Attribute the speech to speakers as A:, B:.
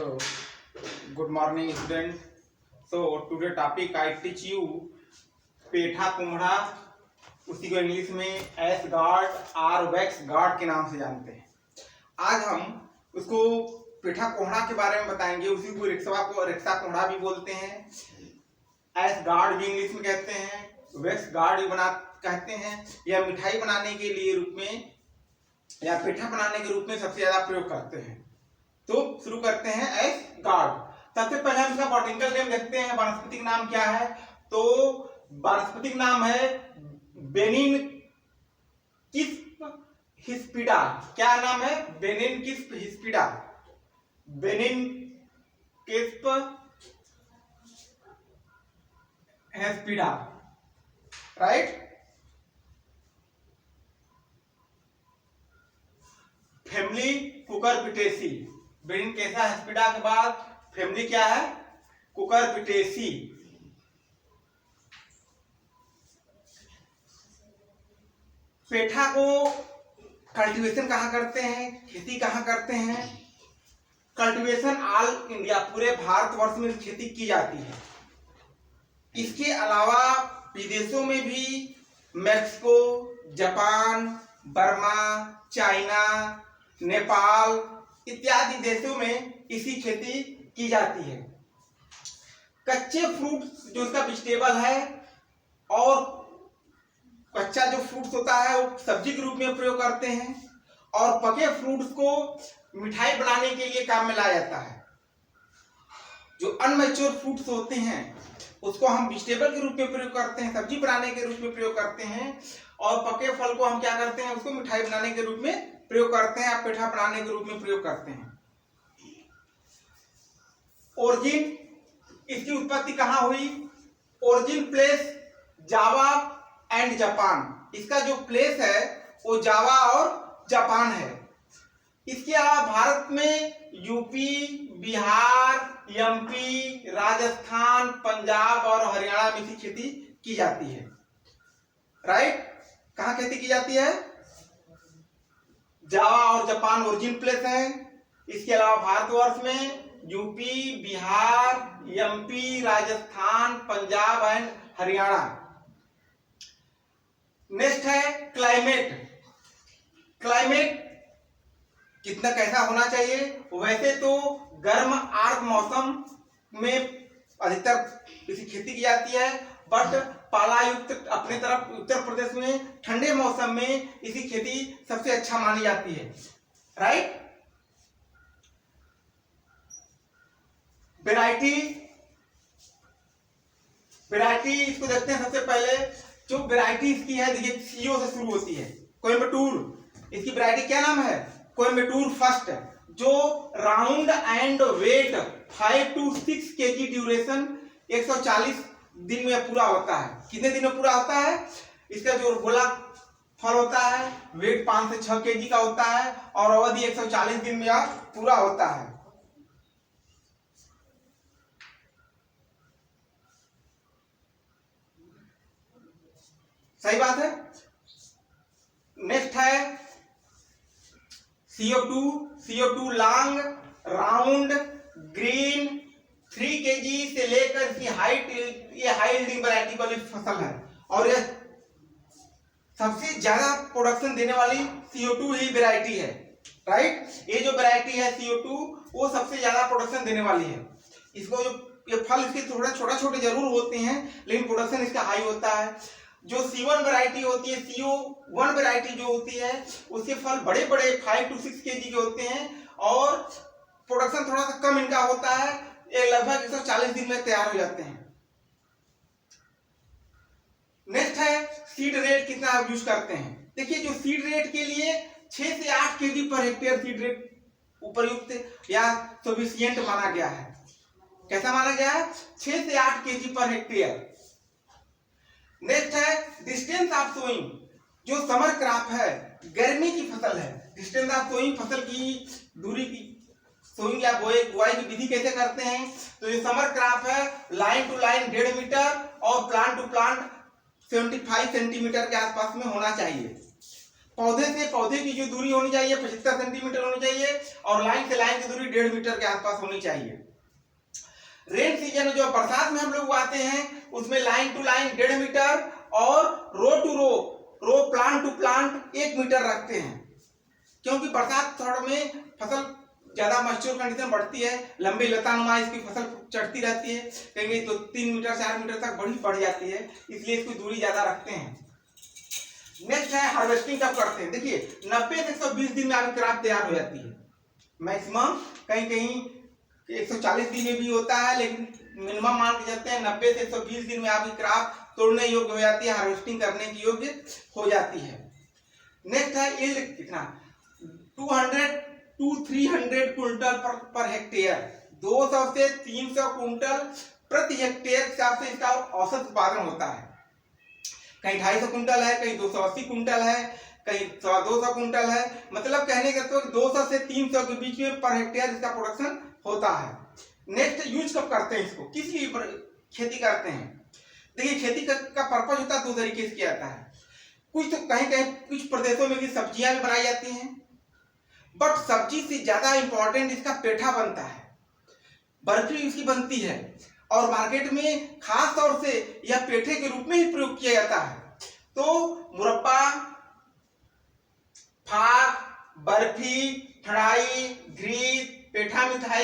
A: So, good morning, student. So, today topic I teach you पेठा कुम्हड़ा, उसी को English में ash gourd or wax gourd के नाम से जानते हैं। आज हम उसको पेठा कोहड़ा के बारे में बताएंगे। उसी को रिक्शा कोहड़ा भी बोलते हैं, एस गार्ड भी इंग्लिश में कहते हैं, वैक्स गार्ड भी कहते हैं। यह मिठाई बनाने के लिए रूप में या पेठा बनाने के रूप में सबसे ज्यादा प्रयोग करते हैं। तो शुरू करते हैं एस गार्ड। सबसे पहले हम इसका बॉटनिकल नेम देखते हैं। वानस्पतिक नाम क्या है? तो वानस्पतिक नाम है बेनिन किस्प हिस्पिडा। क्या नाम है? Benincasa hispida. Benincasa hispida, right. Family Cucurbitaceae. Benincasa hispida के बाद फैमिली क्या है? कुकुरबिटेसी। पेठा को कल्टीवेशन कहाँ करते हैं, खेती कहाँ करते हैं? कल्टीवेशन ऑल इंडिया, पूरे भारतवर्ष में खेती की जाती है। इसके अलावा विदेशों में भी Mexico, Japan, Burma, China, Nepal इत्यादि देशों में इसकी खेती की जाती है। कच्चे फ्रूट्स जो इसका वेजिटेबल है और कच्चा जो फ्रूट्स होता है वो सब्जी के रूप में प्रयोग करते हैं, और पके फ्रूट्स को मिठाई बनाने के लिए काम में लाया जाता है। जो अनमैच्योर फ्रूट्स होते हैं उसको हम वेजिटेबल के रूप में प्रयोग करते हैं, सब्जी बनाने के रूप में प्रयोग करते हैं, और पके फल को हम क्या करते हैं? उसको मिठाई बनाने के रूप में प्रयोग करते हैं, आप पेठा बनाने के रूप में प्रयोग करते हैं। ओरिजिन, इसकी उत्पत्ति कहाँ हुई? Origin place Java and Japan. इसका जो प्लेस है वो जावा और जापान है। इसके अलावा भारत में यूपी, बिहार, एमपी, राजस्थान, पंजाब और हरियाणा में इसकी खेती की जाती है, राइट। कहाँ खेती की जाती है? जावा और जापान ओरिजिन प्लेस है। इसके अलावा भारतवर्ष में UP, Bihar, MP, Rajasthan, Punjab and Haryana. Next है क्लाइमेट। क्लाइमेट कितना कैसा होना चाहिए? वैसे तो गर्म आर्द्र मौसम में अधिकतर इसकी खेती की जाती है, बट पालायुक्त अपने तरफ उत्तर प्रदेश में ठंडे मौसम में इसकी खेती सबसे अच्छा मानी जाती है, राइट। वैरायटी इसको देखते हैं। सबसे पहले जो वैरायटी इसकी है, देखिए सीओ से शुरू होती है। कोयम्बटूर, इसकी वैरायटी क्या नाम है? कोयम्बटूर फर्स्ट, जो round and weight 5 to 6 kg duration 140 दिन में पूरा होता है। कितने दिन में पूरा होता है? इसका जो गोला फल होता है वेट 5 से 6 kg का होता है, और अवधि 140 दिन में पूरा होता है। सही बात है। नेक्स्ट है CO2 long, round, green, 3 kg से लेकर इसकी हाइट, ये हाई यील्डिंग वैरायटी वाली फसल है, और ये सबसे ज्यादा प्रोडक्शन देने वाली CO2 ही वैरायटी है, राइट। ये जो वैरायटी है CO2 वो सबसे ज्यादा प्रोडक्शन देने वाली है। इसको जो ये फल इसके थोड़ा छोटे जरूर होते हैं, लेकिन प्रोडक्शन इसका हाई होता है। जो C1 वैरायटी होती है, CO1 वैरायटी जो होती है, उसके फल बड़े 5 to 6 kg के होते हैं, और प्रोडक्शन थोड़ा सा कम इनका होता है। ये लगभग 140 दिन में तैयार हो जाते हैं। नेक्स्ट है सीड रेट, कितना आप यूज करते हैं? देखिए जो सीड रेट के लिए 6 से 8 kg per hectare seed rate उपयुक्त या सफिशिएंट माना गया है। कैसा माना गया है? 6 से 8 kg पर हेक्टेयर। नेक्स्ट है डिस्टेंस ऑफ सोइंग। जो समर क्रॉप है, गर्मी की फसल है, डिस्टेंस ऑफ सोइंग, फसल की दूरी की सोइंग या बुआई की विधि कैसे करते हैं? तो ये समर क्रॉप है, लाइन टू लाइन 1.5 मीटर और प्लांट टू प्लांट 75 सेंटीमीटर के आसपास में होना चाहिए। पौधे से पौधे की जो दूरी होनी चाहिए 75 सेंटीमीटर होनी चाहिए और लाइन से लाइन की दूरी 1.5 मीटर के आसपास होनी चाहिए। रेन सीजन जो बरसात में हम लोग उगाते हैं उसमें लाइन टू लाइन 1.5 मीटर और row to row plant to plant 1 metre रखते हैं, क्योंकि बरसात थोड़ा में फसल ज्यादा मॉइस्चर कंडीशन बढ़ती है, लंबी लतानुमा इसकी फसल चढ़ती रहती है, कहीं तो 3 मीटर 4 मीटर तक बढ़ जाती है, इसलिए इसकी दूरी ज्यादा रखते हैं। नेक्स्ट है हार्वेस्टिंग कब करते हैं। देखिए 90 से 120 दिन में आपकी क्रॉप तैयार हो जाती है, मैक्सिमम कहीं कहीं 140 दिन में भी होता है, लेकिन मिनिमम मान के चलते हैं 90 से 120 दिन में आपकी क्रॉप तोड़ने योग्य हो जाती है, हार्वेस्टिंग करने की योग्य हो जाती है। नेक्स्ट है यील्ड कितना, 200 to 300 कुंटल पर हेक्टेयर, 200 से 300 कुंटल प्रति हेक्टेयर के हिसाब से इसका औसत उत्पादन होता है। कहीं 250 कुंटल है, कहीं 280 कुंटल है, कहीं 200 कुंटल है, मतलब कहने का तो 200 से 300 के बीच में पर हेक्टेयर इसका प्रोडक्शन होता है। नेक्स्ट यूज कब करते हैं इसको, किस लिए खेती करते हैं। देखिए खेती का पर्पज होता है 2 तरीके से किया जाता है। कुछ तो कहीं कहीं कुछ प्रदेशों में सब्जियां भी बनाई जाती हैं, बट सब्जी से ज्यादा इंपॉर्टेंट इसका पेठा बनता है, बर्फी इसकी बनती है और मार्केट में खास तौर से यह पेठे के रूप में ही प्रयोग किया जाता है। तो मुरब्बा, फाग, बर्फी, ठड़ाई, ग्रीस, पेठा मिठाई